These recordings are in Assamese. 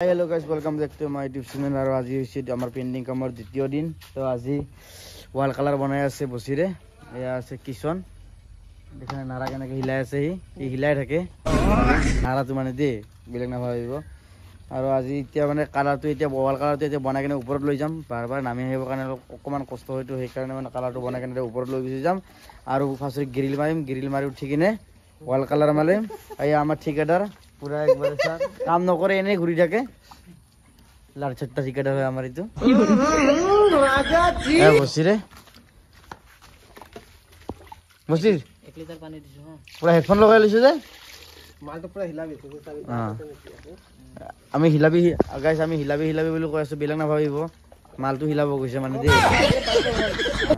Hello guys welcome back to my YouTube channel और आज হৈছে আমাৰ পেইন্টিং কামৰ দ্বিতীয় দিন তো আজি ওয়াল কালার বনাই আছে বসিরে এয়া আছে কিচন দেখেন নারা কেনেকে হিলাই আছে ই হিলাই থাকে নাৰাটো মানে দে বেলেগ না ভাবিব আৰু আজি এতিয়া মানে কালাৰটো এতিয়া ওয়াল কালাৰটো এতিয়া বনাই কেনে ওপৰত লৈ যাম বাৰবাৰ নামি আহিব কাৰণে অকমান কষ্ট হয়তো সেই কাৰণে মানে কালাৰটো বনাই কেনে ওপৰত লৈ গুচি যাম আৰু ফাৰ্স্ট গ্ৰিল মাৰি উঠি কিনে ওয়াল কালাৰ মাৰিম এই আমাৰ ঠিকাদার पूरा एक बार सर काम न करे एने घुरी जाके लार छट्टा टिकट है हमारी तो राजा जी ए बसिरे बसिर 1 लिटर पानी दिसो हां पूरा हेडफोन लगाय लिसो जे माल तो पूरा हिलाबी हां আমি হিলাবি গাইস আমি হিলাবি বুলি কৈ আছো বেলেগ না ভাবিব মালটো হিলাব গৈছে মানে দে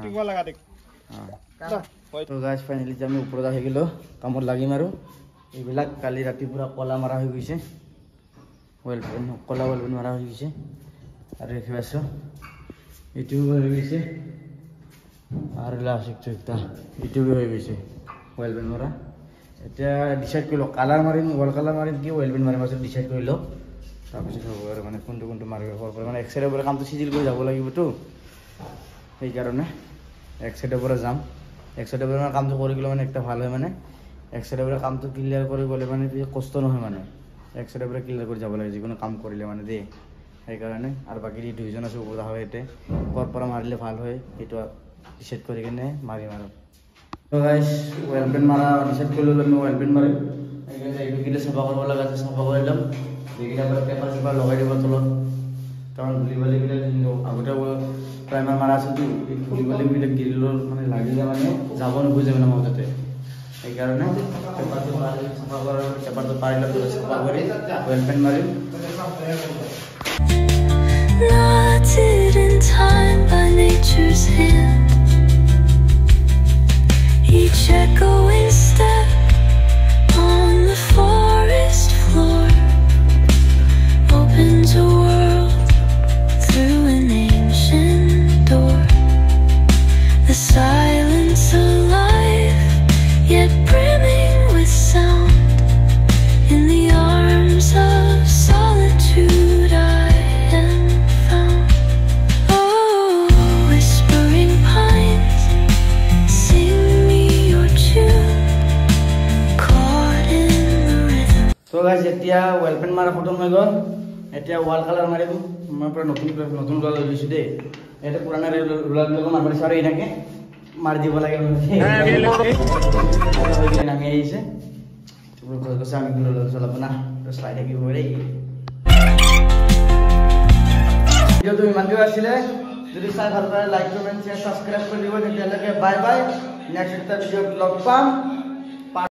টিক লাগা দেখ हां তো গাইস ফাইনালি আমি উপৰত আহি গলো কামত লাগি মাৰো এইবিলাক কালি ৰাতি পুৰা কলা মাৰা হৈ গৈছে ওয়েলপেন কলা ওয়েলপেন মাৰা হৈ গৈছে আৰু দেখিবাছো ইটো হৈ গৈছে আৰু লাস্ট একটা ইটো হৈ গৈছে ওয়েলপেন মাৰা এতিয়া ডিসাইড কৰিলো কালাৰ মাৰিম ওয়াল কালাৰ মাৰিম কি ওয়েলপেন মাৰিম আছে ডিসাইড কৰিলো তাৰপিছত হ'ব আৰু মানে কোনটো মাৰিব পৰা মানে এক সাইডৰ পৰা কামটো সিজিল কৰি যাব লাগিব তো সেই কাৰণে এক সাইডৰ পৰা যাম এক সাইডৰ পৰা কামটো কৰি গলে মানে একটা ভাল হয় মানে এক সাইডৰ পৰা কামটো ক্লিয়াৰ কৰি গলে মানে কষ্ট নহয় মানে এক সাইডৰ পৰা ক্লিয়াৰ কৰি যাব লাগে যিকোনো কাম কৰিলে মানে দে সেই কাৰণে আৰু বাকি দুইজন আছে ওপৰত হয় এতে ওপৰ পৰা মাৰিলে ভাল হয় এটো ডিসাইড কৰি কিনে মাৰিম আৰু তো গাইস ওয়েলপেন মাৰা ডিসাইড কৰিলো আমি ওয়েলপেন মাৰিম এইখানে এইটো কিলে সাফা কৰিব লগা আছে সাফা কৰি লম এইগিলা পৰা পেপাৰ লগাই দিব তলত কাৰণ ধুলিবালি গিলা আগতে প্ৰাইমাৰ মাৰা আছে তো ধুলিবালি গিলা গ্ৰিলৰ মানে লাগিলে মানে যাব নোখোজে মানে মাজতে এই কারণে পেপারটো পারি সাফা করার পেপারটো পারিলে পুরো সাফা করি ওয়েলপেন মারি Knotted in time by nature's hand, each echoing step on the forest floor opens a world through an ancient door. The silence alive, yet brimming with sound. In the arms of solitude I am found. Oh, whispering pines, sing me your tune, caught in the rhythm. So guys, এতিয়া ওয়েলপেন মাৰা ফটো হৈ গল এতিয়া ওয়াল কালাৰ মাৰিম মই পুৰা নতুন কালার লৈছো দে এটা পুরানা রুলার লগ মারবা সারে এটাকে মার দিব লাগে নামি আহিছে পুরো কথা আমি গুলো চলাব না তো স্লাইড কি হরে ভিডিও তুমি মান দিও আসলে যদি চাই ভালো লাগে লাইক কমেন্ট শেয়ার সাবস্ক্রাইব করে দিব তেতিয়ালৈকে বাই বাই নেক্সট ভিডিও লগ পাম।